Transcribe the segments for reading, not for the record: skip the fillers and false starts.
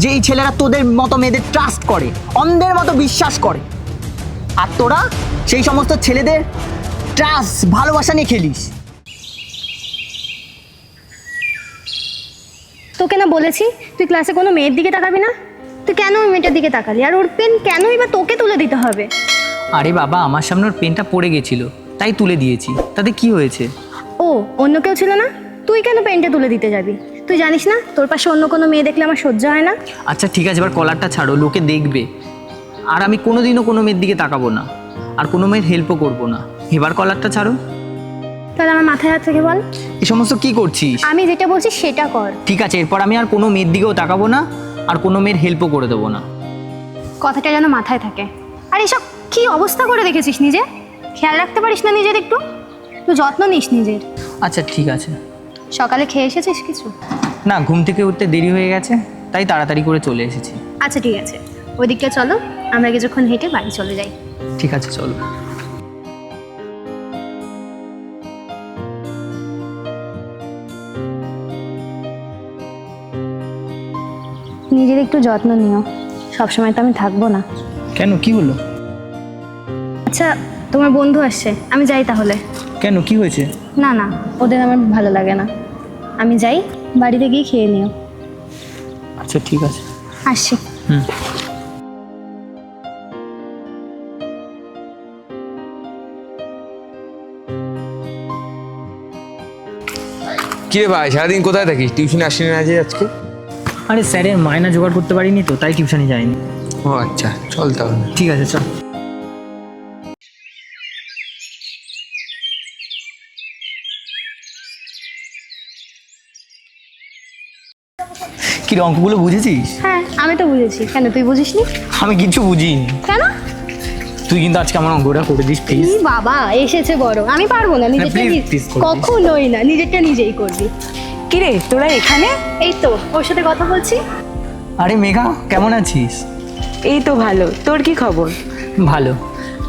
যেই ছেলেরা তোদের মতো মেয়েদের ট্রাস্ট করে, অন্ধের মতো বিশ্বাস করে, আর তোরা সেই সমস্ত ছেলেদের ট্রাস্ট ভালোবাসা নিয়ে খেলিস। তোকে না বলেছি তুই ক্লাসে কোনো মেয়ের দিকে তাকাবি না, তুই কেন ওই মেয়েটার দিকে তাকালি? আর ওর পেন কেনই বা তোকে তুলে দিতে হবে? আরে বাবা, আমার সামনে ওর পেনটা পড়ে গেছিল, তাই তুলে দিয়েছি, তাতে কি হয়েছে? ও, অন্য কেউ ছিল না? তুই কেন পেনটা তুলে দিতে যাবি? তুই জানিস না তোর পাশে অন্য কোনো মেয়ে দেখলে আমার সহ্য হয় না। আচ্ছা ঠিক আছে, এবার কলারটা ছাড়ো, লোকে দেখবে। আর আমি কোনোদিনও কোনো মেয়ের দিকে তাকাবো না, আর কোনো মেয়ের হেল্পও করবো না। এবার কলারটা ছাড়ো। তাহলে আমার মাথায় হাত থেকে বল, এই সমস্ত কি করছিস? আমি যেটা বলছি সেটা কর। ঠিক আছে, এরপর আমি আর কোনো মেয়ের দিকেও তাকাবো না, আর কোনো মেয়ের হেল্পও করে দেবো না। কথাটা যেন মাথায় থাকে। আর এসব কি অবস্থা করে রেখেছিস নিজে? খেয়াল রাখতে পারিস না নিজের একটু? তুই যত্ন নিস নিজের। আচ্ছা ঠিক আছে। সকালে খেয়ে এসেছিস কিছু? না, ঘুম থেকে উঠতে দেরি হয়ে গেছে, তাই তাড়াতাড়ি করে চলে এসেছি। আচ্ছা ঠিক আছে, ওই দিকটা চলো, আমরা কিছুক্ষণ হেঁটে বাড়ি চলে যাই। ঠিক আছে চলো। নিজের একটু যত্ন নিও, সবসময় তো আমি থাকবো না। কেন, কি হলো? আচ্ছা, তোমার বন্ধু আসছে, আমি যাই তাহলে। কেন, কি হয়েছে? না না, ওদের আমার ভালো লাগে না, আমি যাই, বাড়িতে গিয়ে খেয়ে নিও। আচ্ছা ঠিক আছে, আসছি। হুম। কি রে ভাই, সারাদিন কোথায় থাকিস? টিউশনে আসিনি না যে আজকে? আরে স্যারের মায়না জোগাড় করতে পারিনি তো, তাই টিউশনে যাইনি। ও আচ্ছা, চল তাহলে। ঠিক আছে চল। কি রে, অঙ্কগুলো বুঝেছিস? হ্যাঁ, আমি তো বুঝেছি, কেন তুই বুঝিসনি? আমি কিছু বুঝিনি। কেন? তুই কিন্তু আজকে আমার অঙ্কটা করে দিস প্লিজ। এই বাবা এসেছে বড়, আমি পারবো না, নিজেরটা please, please করে দিস। কখনোই না, নিজেরটা নিজেই করবি। কিরে তোরা এখানে? এই তো ওর সাথে কথা বলছি। আরে মেঘা, কেমন আছিস? এই তো ভালো, তোর কি খবর? ভালো।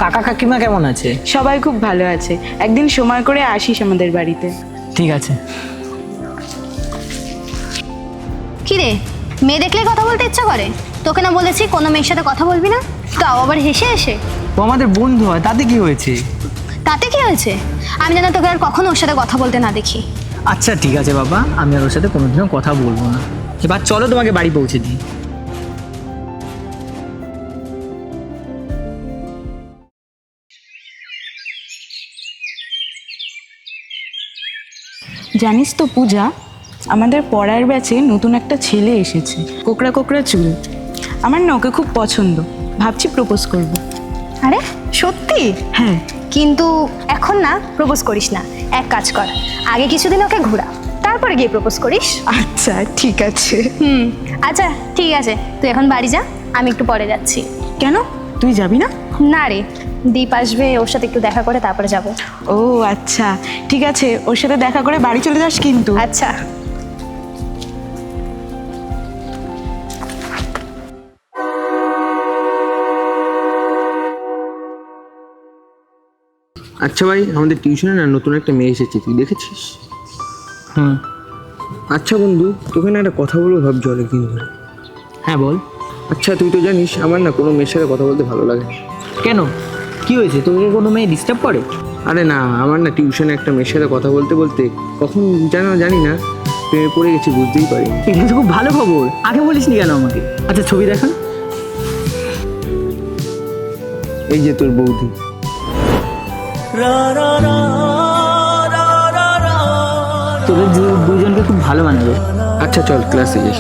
কাকা কাকিমা কেমন আছে? সবাই খুব ভালো আছে, একদিন সময় করে আসিস আমাদের বাড়িতে। ঠিক আছে। কি রে, মেয়ে দেখলে কথা বলতে ইচ্ছা করে? তোকে না বলেছি কোনো মেয়ের সাথে কথা বলবি না, তাও আবার হেসে হেসে। ও আমাদের বন্ধু হয়, তাতে কি হয়েছে? তাতে কি হয়েছে? আমি যেন তোকে আর কখনো ওর সাথে কথা বলতে না দেখি। আচ্ছা ঠিক আছে বাবা, আমি আর ওর সাথে কোনোদিনও কথা বলবো না। এবার চলো তোমাকে বাড়ি পৌঁছে দিই। জানিস তো পূজা, আমাদের পড়ার ব্যাচে নতুন একটা ছেলে এসেছে, কোকড়া কোকড়া চুল। আমার না ওকে খুব পছন্দ, ভাবছি প্রপোজ করব। আরে সত্যি? হ্যাঁ। কিন্তু এখন না প্রপোজ করিস না, এক কাজ কর, আগে কিছুদিন ওকে ঘোরা, তারপরে গিয়ে প্রপোজ করিস। আচ্ছা ঠিক আছে। আচ্ছা ঠিক আছে, তুই এখন বাড়ি যা, আমি একটু পরে যাচ্ছি। কেন, তুই যাবি না? না রে, দীপ আসবে, ওর সাথে একটু দেখা করে তারপরে যাব। ও আচ্ছা ঠিক আছে, ওর সাথে দেখা করে বাড়ি চলে যাস কিন্তু। আচ্ছা। আচ্ছা ভাই, আমাদের টিউশনে না নতুন একটা মেয়ে এসেছে, তুই দেখেছিস? হুম। আচ্ছা বন্ধু, তোকে না একটা কথা বলবো ভাবছি অনেকদিন ধরে। হ্যাঁ বল। আচ্ছা তুই তো জানিস আমার না কোনো মেয়ের সাথে কথা বলতে ভালো লাগে না। কেন, কি হয়েছে? তোকে কোনো মেয়ে ডিস্টার্ব করে? আরে না, আমার না টিউশনে একটা মেয়ের সাথে কথা বলতে বলতে কখন জানি না প্রেমে পড়ে গেছি, বুঝতেই পারিনি। এগুলো তো খুব ভালো খবর, আগে বলিসনি কেন আমাকে? আচ্ছা ছবি দেখান। এই যে তোর বৌদি। তোদের দুজনকে খুব ভালো মানাবে। আচ্ছা চল ক্লাসে যাই।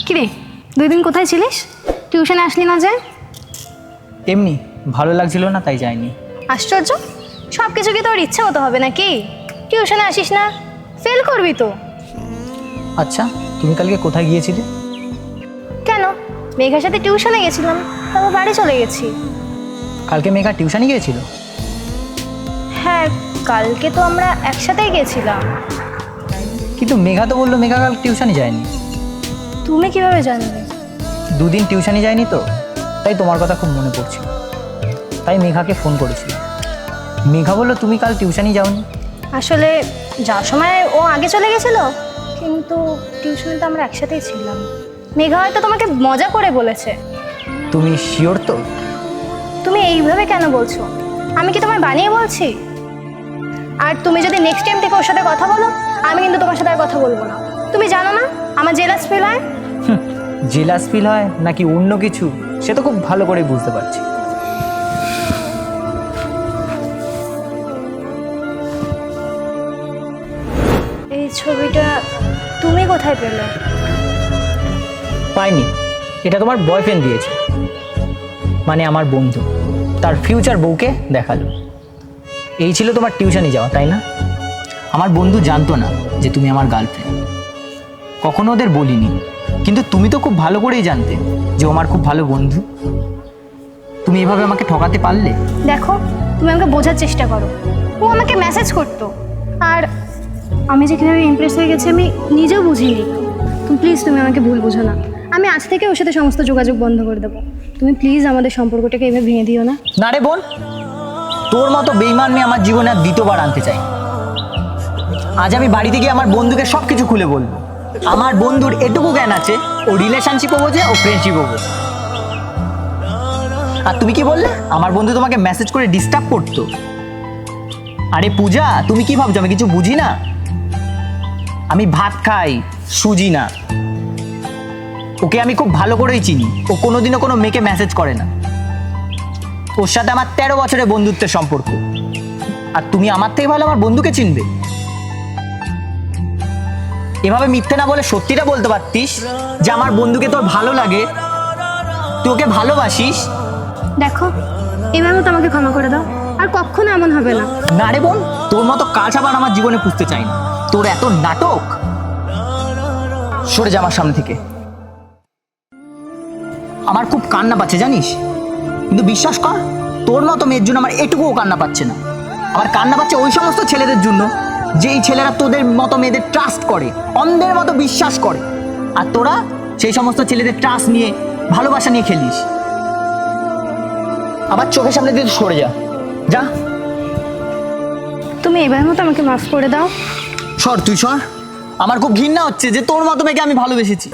কিরে, 2 দিন কোথায় ছিলিস? টিউশনে আসলি না যে? এমনি ভালো লাগছিল না, তাই যাইনি। আশ্চর্য, সব কিছু কি তোর ইচ্ছে মতো হবে নাকি? টিউশনে আসিস না, ফেল করবি তো। আচ্ছা তুমি কালকে কোথায় গিয়েছিলে? কেন, মেঘার সাথে টিউশনে গেছিলাম, তারপর বাড়ি চলে গেছি। কালকে মেঘা টিউশনে গিয়েছিল? হ্যাঁ, কালকে তো আমরা একসাথেই গেছিলাম। কিন্তু মেঘা তো বললো মেঘা কাল টিউশনে যায়নি। তুমি কিভাবে জানবে? 2 দিন টিউশনে যায়নি তো, তাই তোমার কথা খুব মনে পড়ছিল। তাই মেঘাকে ফোন করেছিলাম। মেঘা বললো তুমি কাল টিউশনই যাওনি। আসলে যাওয়ার সময় ও আগে চলে গেছিলো, কিন্তু টিউশনে তো আমরা একসাথেই ছিলাম। মেঘা হয়তো তোমাকে মজা করে বলেছে। তুমি শিওর তো? তুমি এইভাবে কেন বলছো? আমি কি তোমায় বানিয়ে বলছি? আর তুমি যদি নেক্সট টাইম থেকে ওর সাথে কথা বলো, আমি কিন্তু তোমার সাথে আর কথা বলবো না। তুমি জানো না আমার জেলাস ফিল হয়। জেলাস ফিল হয় নাকি অন্য কিছু সে তো খুব ভালো করে বুঝতে পারছি। এই ছবিটা তুমি কোথায় পেলে? পাইনি, এটা তোমার বয়ফ্রেন্ড দিয়েছে, মানে আমার বন্ধু তার ফিউচার বউকে দেখালো। এই ছিল তোমার টিউশনে যাওয়া, তাই না? আমার বন্ধু জানতো না যে তুমি আমার গার্লফ্রেন্ড, কখনো ওদের বলিনি, কিন্তু তুমি তো খুব ভালো করেই জানতে যে ও আমার খুব ভালো বন্ধু। তুমি এভাবে আমাকে ঠকাতে পারলে? দেখো, তুমি আমাকে বোঝার চেষ্টা করো। ও আমাকে মেসেজ করতো, আর আমি যে কীভাবে ইমপ্রেস হয়ে গেছি আমি নিজেও বুঝিনি। তুমি প্লিজ, তুমি আমাকে ভুল বোঝো না। আমি আজ থেকে ওর সাথে সমস্ত যোগাযোগ বন্ধ করে দেবো। তুমি প্লিজ আমাদের সম্পর্কটাকে এভাবে ভেঙে দিও না। না রে বোন, তোর মতো বেইমান মেয়ে আমার জীবনে আর দ্বিতীয়বার আনতে চাই। আজ আমি বাড়িতে গিয়ে আমার বন্ধুকে সব কিছু খুলে বলবো। আমার বন্ধুর এটুকু জ্ঞান আছে, ও রিলেশনশিপও বোঝে, ও ফ্রেন্ডশিপও বোঝে। আর তুমি কি বললে আমার বন্ধু তোমাকে মেসেজ করে ডিস্টার্ব করতো? আরে পূজা, তুমি কি ভাবছো আমি কিছু বুঝি না? আমি ভাত খাই, সুজি না। ওকে আমি খুব ভালো করেই চিনি, ও কোনোদিনও কোনো মেয়েকে মেসেজ করে না। ওর সাথে আমার 13 বছরের বন্ধুত্বের সম্পর্ক, আর তুমি আমার থেকে ভালো আমার বন্ধুকে চিনবে? এভাবে মিথ্যে না বলে সত্যিটা বলতে পারতিস যে আমার বন্ধুকে তোর ভালো লাগে, তুই ওকে ভালোবাসিস। দেখো, এভাবে তো আমাকে ক্ষমা করে দাও, আর কখনো এমন হবে না। না রে বোন, তোর মতো কাজ আবার আমার জীবনে পুষতে চাই না। তোর এত নাটক, সরে যা আমার সামনে থেকে। আমার খুব কান্না পাচ্ছে জানিস, কিন্তু বিশ্বাস কর তোর মতো মেয়ের জন্য আমার এটুকুও কান্না পাচ্ছে না। আমার কান্না পাচ্ছে ওই সমস্ত ছেলেদের জন্য যেই ছেলেরা তোদের মতো মেয়েদের ট্রাস্ট করে, অন্ধের মতো বিশ্বাস করে, আর তোরা সেই সমস্ত ছেলেদের ট্রাস্ট নিয়ে ভালোবাসা নিয়ে খেলিস। আমার চোখের সামনে দিয়ে সরে যা, যা। তুমি এবার মতো আমাকে মাফ করে দাও। সর, তুই সর। আমার খুব ঘৃণা হচ্ছে যে তোর মতো মেয়েকে আমি ভালোবেসেছি।